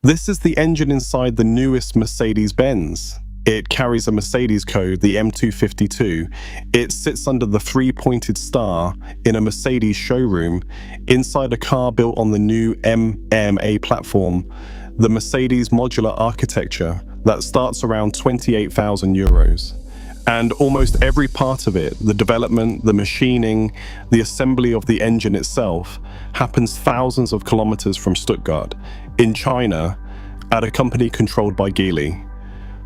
This is the engine inside the newest Mercedes-Benz. It carries a Mercedes code, the M252. It sits under the three-pointed star in a Mercedes showroom inside a car built on the new MMA platform, the Mercedes modular architecture that starts around 28,000 euros. And almost every part of it, the development, the machining, the assembly of the engine itself, happens thousands of kilometers from Stuttgart, in China, at a company controlled by Geely.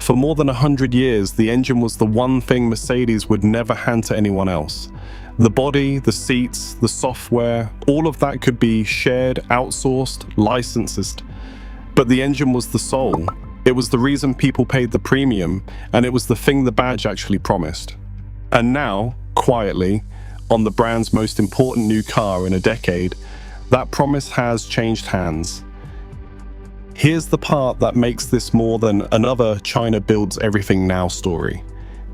For more than 100 years, the engine was the one thing Mercedes would never hand to anyone else. The body, the seats, the software, all of that could be shared, outsourced, licensed. But the engine was the soul. It was the reason people paid the premium, and it was the thing the badge actually promised. And now, quietly, on the brand's most important new car in a decade, that promise has changed hands. Here's the part that makes this more than another China builds everything now story.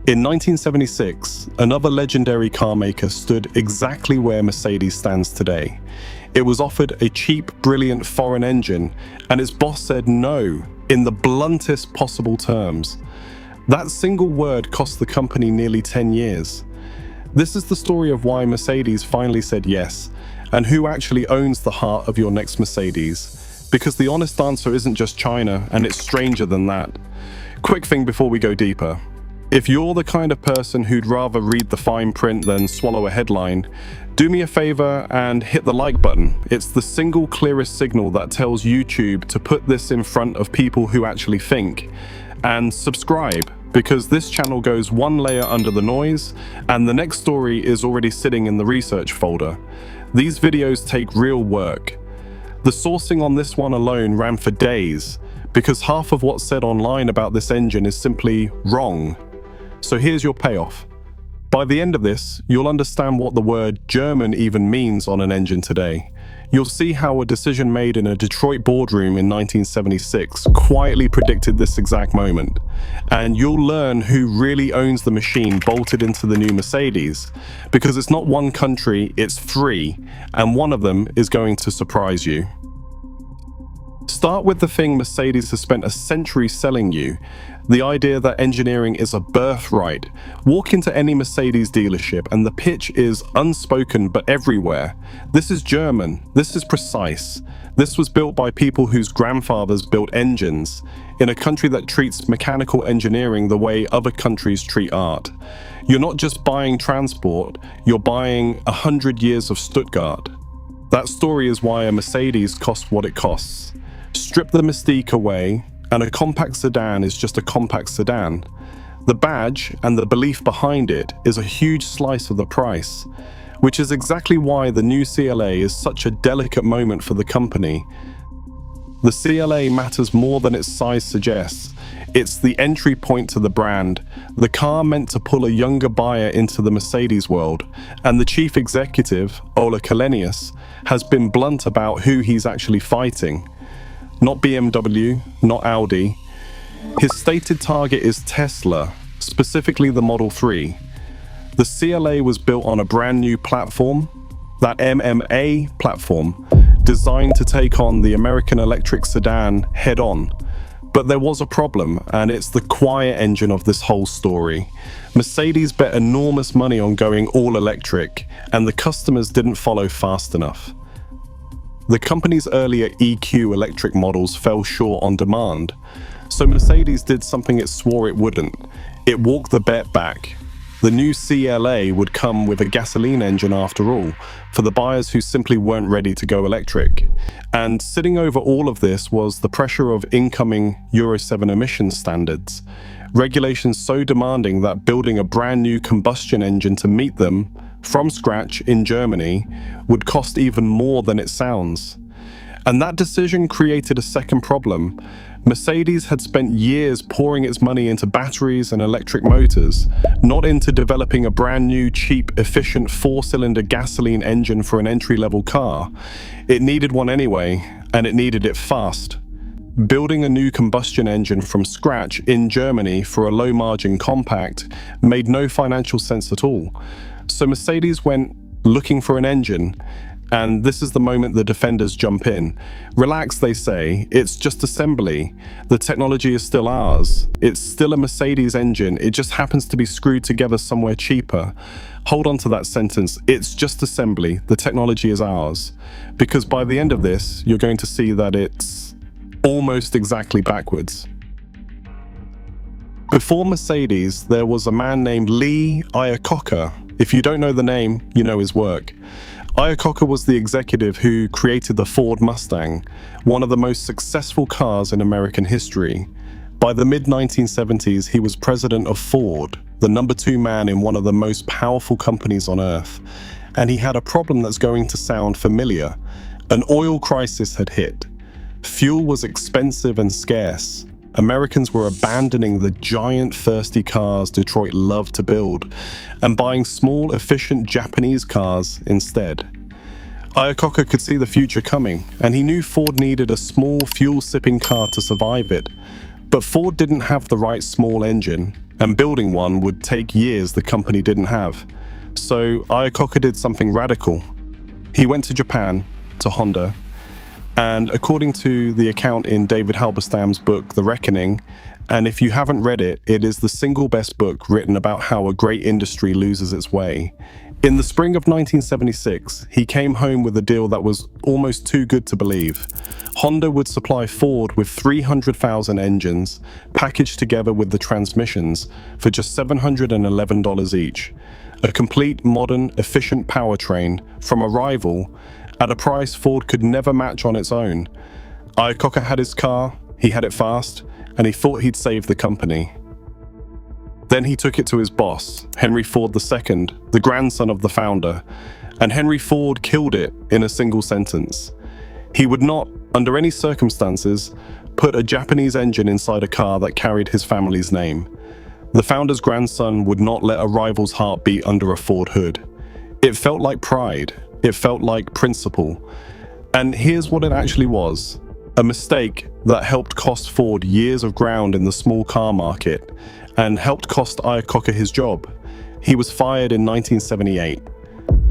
In 1976, another legendary car maker stood exactly where Mercedes stands today. It was offered a cheap, brilliant foreign engine, and its boss said no in the bluntest possible terms. That single word cost the company nearly 10 years. This is the story of why Mercedes finally said yes, and who actually owns the heart of your next Mercedes. Because the honest answer isn't just China, and it's stranger than that. Quick thing before we go deeper. If you're the kind of person who'd rather read the fine print than swallow a headline, do me a favor and hit the like button. It's the single clearest signal that tells YouTube to put this in front of people who actually think. And subscribe, because this channel goes one layer under the noise, and the next story is already sitting in the research folder. These videos take real work. The sourcing on this one alone ran for days, because half of what's said online about this engine is simply wrong. So here's your payoff. By the end of this, you'll understand what the word German even means on an engine today. You'll see how a decision made in a Detroit boardroom in 1976 quietly predicted this exact moment. And you'll learn who really owns the machine bolted into the new Mercedes, because it's not one country, it's three, and one of them is going to surprise you. Start with the thing Mercedes has spent a century selling you, the idea that engineering is a birthright. Walk into any Mercedes dealership and the pitch is unspoken but everywhere. This is German, this is precise. This was built by people whose grandfathers built engines, in a country that treats mechanical engineering the way other countries treat art. You're not just buying transport, you're buying 100 years of Stuttgart. That story is why a Mercedes costs what it costs. Strip the mystique away, and a compact sedan is just a compact sedan. The badge and the belief behind it is a huge slice of the price, which is exactly why the new CLA is such a delicate moment for the company. The CLA matters more than its size suggests. It's the entry point to the brand, the car meant to pull a younger buyer into the Mercedes world, and the chief executive, Ola Källenius, has been blunt about who he's actually fighting. Not BMW, not Audi. His stated target is Tesla, specifically the Model 3. The CLA was built on a brand new platform, that MMA platform, designed to take on the American electric sedan head-on. But there was a problem, and it's the quiet engine of this whole story. Mercedes bet enormous money on going all electric, and the customers didn't follow fast enough. The company's earlier EQ electric models fell short on demand, so Mercedes did something it swore it wouldn't. It walked the bet back. The new CLA would come with a gasoline engine after all, for the buyers who simply weren't ready to go electric. And sitting over all of this was the pressure of incoming Euro 7 emissions standards, regulations so demanding that building a brand new combustion engine to meet them from scratch in Germany would cost even more than it sounds. And that decision created a second problem. Mercedes had spent years pouring its money into batteries and electric motors, not into developing a brand new, cheap, efficient four-cylinder gasoline engine for an entry-level car. It needed one anyway, and it needed it fast. Building a new combustion engine from scratch in Germany for a low-margin compact made no financial sense at all. So Mercedes went looking for an engine, And this is the moment the defenders jump in. Relax, they say, it's just assembly. The technology is still ours. It's still a Mercedes engine, it just happens to be screwed together somewhere cheaper. Hold on to that sentence, it's just assembly, the technology is ours. Because by the end of this, you're going to see that it's almost exactly backwards. Before Mercedes, there was a man named Lee Iacocca. If you don't know the name, you know his work. Iacocca was the executive who created the Ford Mustang, one of the most successful cars in American history. By the mid-1970s, he was president of Ford, the number 2 man in one of the most powerful companies on earth. And he had a problem that's going to sound familiar. An oil crisis had hit. Fuel was expensive and scarce. Americans were abandoning the giant thirsty cars Detroit loved to build and buying small, efficient Japanese cars instead. Iacocca could see the future coming, and he knew Ford needed a small, fuel-sipping car to survive it. But Ford didn't have the right small engine, and building one would take years the company didn't have. So Iacocca did something radical. He went to Japan, to Honda, and according to the account in David Halberstam's book, The Reckoning, and if you haven't read it, it is the single best book written about how a great industry loses its way. In the spring of 1976, he came home with a deal that was almost too good to believe. Honda would supply Ford with 300,000 engines, packaged together with the transmissions, for just $711 each. A complete, modern, efficient powertrain from a rival at a price Ford could never match on its own. Iacocca had his car, he had it fast, and he thought he'd save the company. Then he took it to his boss, Henry Ford II, the grandson of the founder, and Henry Ford killed it in a single sentence. He would not, under any circumstances, put a Japanese engine inside a car that carried his family's name. The founder's grandson would not let a rival's heart beat under a Ford hood. It felt like pride. It felt like principle. And here's what it actually was. A mistake that helped cost Ford years of ground in the small car market and helped cost Iacocca his job. He was fired in 1978.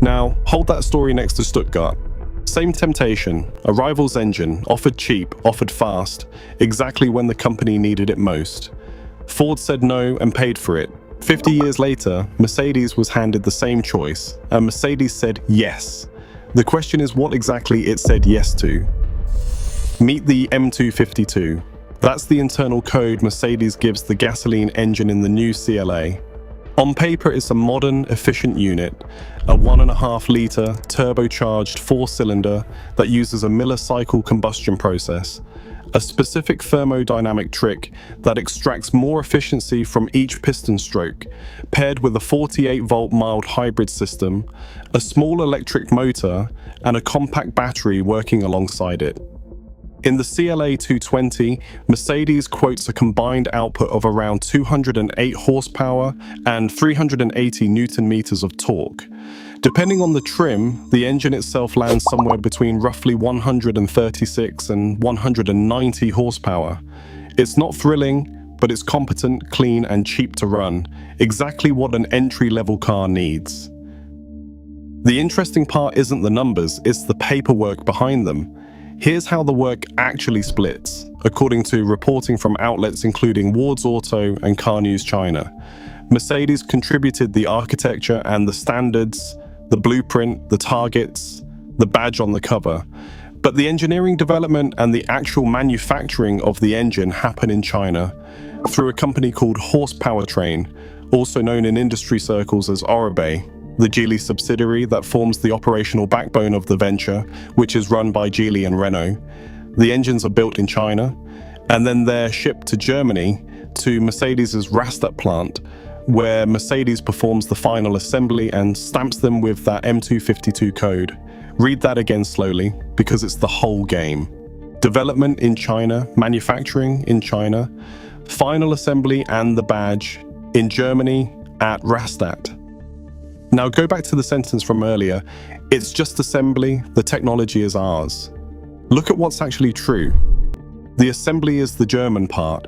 Now, hold that story next to Stuttgart. Same temptation, a rival's engine, offered cheap, offered fast, exactly when the company needed it most. Ford said no and paid for it. 50 years later, Mercedes was handed the same choice, and Mercedes said yes. The question is what exactly it said yes to. Meet the M252. That's the internal code Mercedes gives the gasoline engine in the new CLA. On paper, it's a modern, efficient unit, a 1.5-litre turbocharged 4-cylinder that uses a Miller cycle combustion process, a specific thermodynamic trick that extracts more efficiency from each piston stroke, paired with a 48-volt mild hybrid system, a small electric motor, and a compact battery working alongside it. In the CLA 220, Mercedes quotes a combined output of around 208 horsepower and 380 Newton-meters of torque. Depending on the trim, the engine itself lands somewhere between roughly 136 and 190 horsepower. It's not thrilling, but it's competent, clean, and cheap to run, exactly what an entry-level car needs. The interesting part isn't the numbers, it's the paperwork behind them. Here's how the work actually splits, according to reporting from outlets including Ward's Auto and Car News China. Mercedes contributed the architecture and the standards, the blueprint, the targets, the badge on the cover. But the engineering development and the actual manufacturing of the engine happen in China through a company called Horse Powertrain, also known in industry circles as Oribe, the Geely subsidiary that forms the operational backbone of the venture, which is run by Geely and Renault. The engines are built in China, and then they're shipped to Germany to Mercedes' Rastatt plant, where Mercedes performs the final assembly and stamps them with that M252 code. Read that again slowly, because it's the whole game. Development in China, manufacturing in China, final assembly and the badge in Germany at Rastatt. Now go back to the sentence from earlier. It's just assembly, the technology is ours. Look at what's actually true. The assembly is the German part.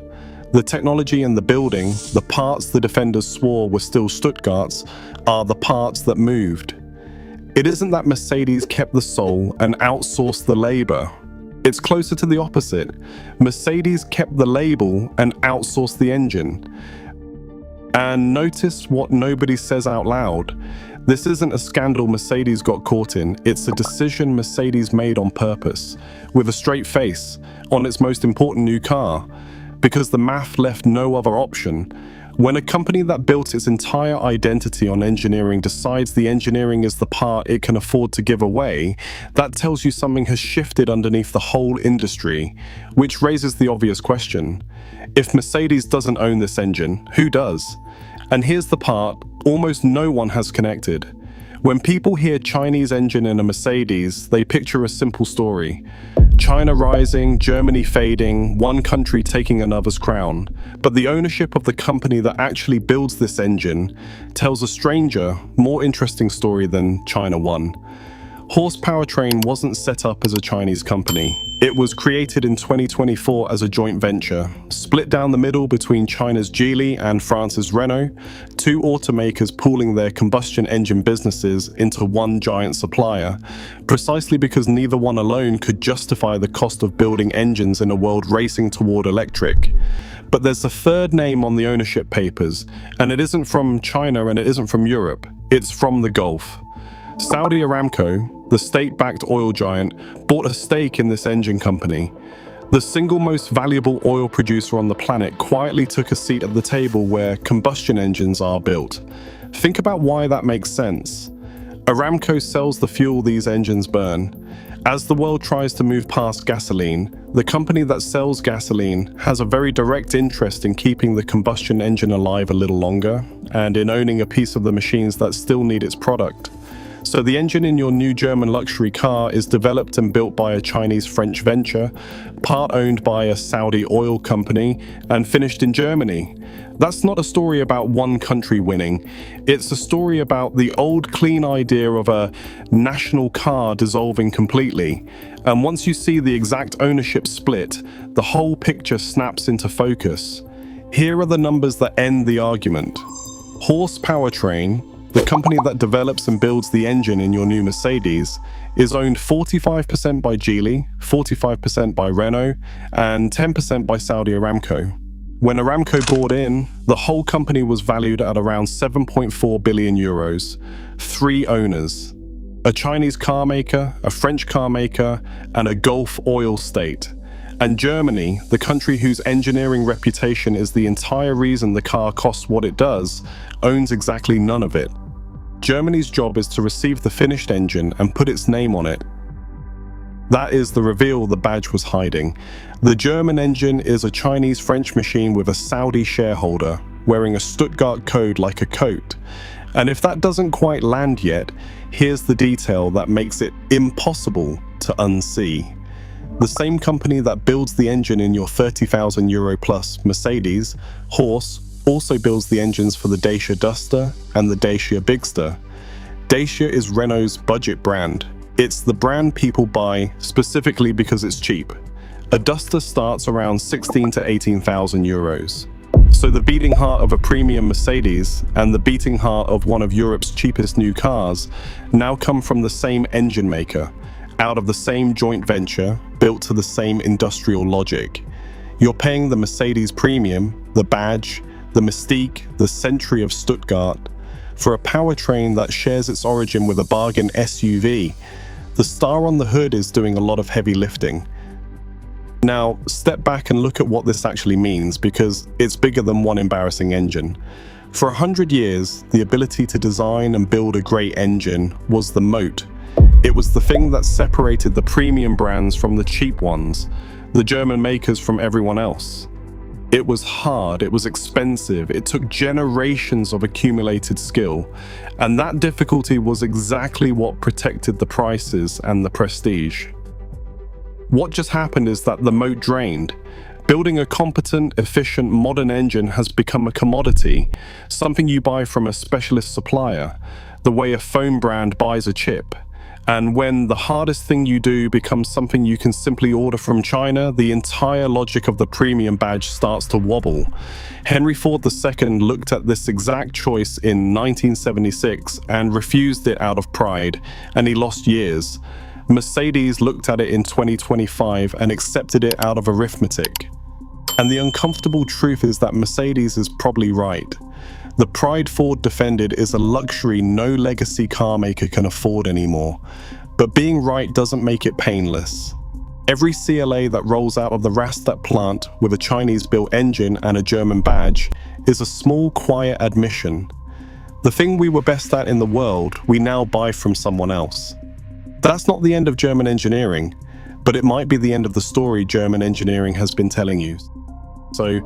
The technology and the building, the parts the defenders swore were still Stuttgart's, are the parts that moved. It isn't that Mercedes kept the soul and outsourced the labor. It's closer to the opposite. Mercedes kept the label and outsourced the engine. And notice what nobody says out loud. This isn't a scandal Mercedes got caught in, it's a decision Mercedes made on purpose, with a straight face, on its most important new car, because the math left no other option. When a company that built its entire identity on engineering decides the engineering is the part it can afford to give away, that tells you something has shifted underneath the whole industry, which raises the obvious question. If Mercedes doesn't own this engine, who does? And here's the part almost no one has connected. When people hear Chinese engine in a Mercedes, they picture a simple story. China rising, Germany fading, one country taking another's crown. But the ownership of the company that actually builds this engine tells a stranger, more interesting story than China won. Horse Powertrain wasn't set up as a Chinese company. It was created in 2024 as a joint venture, split down the middle between China's Geely and France's Renault, two automakers pooling their combustion engine businesses into one giant supplier, precisely because neither one alone could justify the cost of building engines in a world racing toward electric. But there's a third name on the ownership papers, and it isn't from China and it isn't from Europe, it's from the Gulf. Saudi Aramco, the state-backed oil giant, bought a stake in this engine company. The single most valuable oil producer on the planet quietly took a seat at the table where combustion engines are built. Think about why that makes sense. Aramco sells the fuel these engines burn. As the world tries to move past gasoline, the company that sells gasoline has a very direct interest in keeping the combustion engine alive a little longer, and in owning a piece of the machines that still need its product. So the engine in your new German luxury car is developed and built by a Chinese-French venture, part owned by a Saudi oil company, and finished in Germany. That's not a story about one country winning. It's a story about the old clean idea of a national car dissolving completely. And once you see the exact ownership split, the whole picture snaps into focus. Here are the numbers that end the argument. Horse Powertrain, the company that develops and builds the engine in your new Mercedes, is owned 45% by Geely, 45% by Renault, and 10% by Saudi Aramco. When Aramco bought in, the whole company was valued at around 7.4 billion euros. 3 owners: a Chinese car maker, a French car maker, and a Gulf oil state. And Germany, the country whose engineering reputation is the entire reason the car costs what it does, owns exactly none of it. Germany's job is to receive the finished engine and put its name on it. That is the reveal the badge was hiding. The German engine is a Chinese-French machine with a Saudi shareholder, wearing a Stuttgart code like a coat. And if that doesn't quite land yet, here's the detail that makes it impossible to unsee. The same company that builds the engine in your €30,000 plus Mercedes, Horse, also builds the engines for the Dacia Duster and the Dacia Bigster. Dacia is Renault's budget brand. It's the brand people buy specifically because it's cheap. A Duster starts around 16 to 18,000 euros. So the beating heart of a premium Mercedes and the beating heart of one of Europe's cheapest new cars now come from the same engine maker, out of the same joint venture, built to the same industrial logic. You're paying the Mercedes premium, the badge, the mystique, the century of Stuttgart, for a powertrain that shares its origin with a bargain SUV. The star on the hood is doing a lot of heavy lifting. Now, step back and look at what this actually means, because it's bigger than one embarrassing engine. For 100 years, the ability to design and build a great engine was the moat. It was the thing that separated the premium brands from the cheap ones, the German makers from everyone else. It was hard, it was expensive, it took generations of accumulated skill, and that difficulty was exactly what protected the prices and the prestige. What just happened is that the moat drained. Building a competent, efficient, modern engine has become a commodity, something you buy from a specialist supplier, the way a phone brand buys a chip. And when the hardest thing you do becomes something you can simply order from China, the entire logic of the premium badge starts to wobble. Henry Ford II looked at this exact choice in 1976 and refused it out of pride, and he lost years. Mercedes looked at it in 2025 and accepted it out of arithmetic. And the uncomfortable truth is that Mercedes is probably right. The pride Ford defended is a luxury no legacy car maker can afford anymore. But being right doesn't make it painless. Every CLA that rolls out of the Rastatt plant with a Chinese-built engine and a German badge is a small, quiet admission. The thing we were best at in the world, we now buy from someone else. That's not the end of German engineering, but it might be the end of the story German engineering has been telling you. So,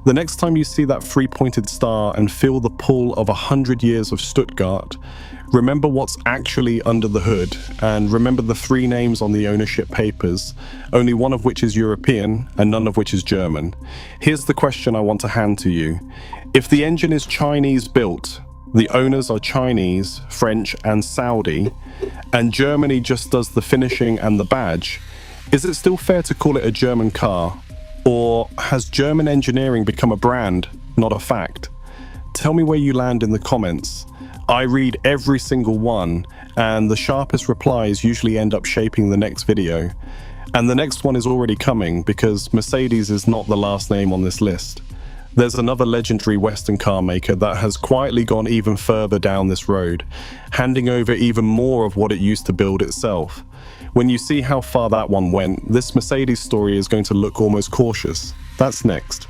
the next time you see that three-pointed star and feel the pull of 100 years of Stuttgart, remember what's actually under the hood, and remember the 3 names on the ownership papers, only one of which is European and none of which is German. Here's the question I want to hand to you. If the engine is Chinese-built, the owners are Chinese, French, and Saudi, and Germany just does the finishing and the badge, is it still fair to call it a German car? Or has German engineering become a brand, not a fact? Tell me where you land in the comments. I read every single one, and the sharpest replies usually end up shaping the next video. And the next one is already coming because Mercedes is not the last name on this list. There's another legendary Western car maker that has quietly gone even further down this road, handing over even more of what it used to build itself. When you see how far that one went, this Mercedes story is going to look almost cautious. That's next.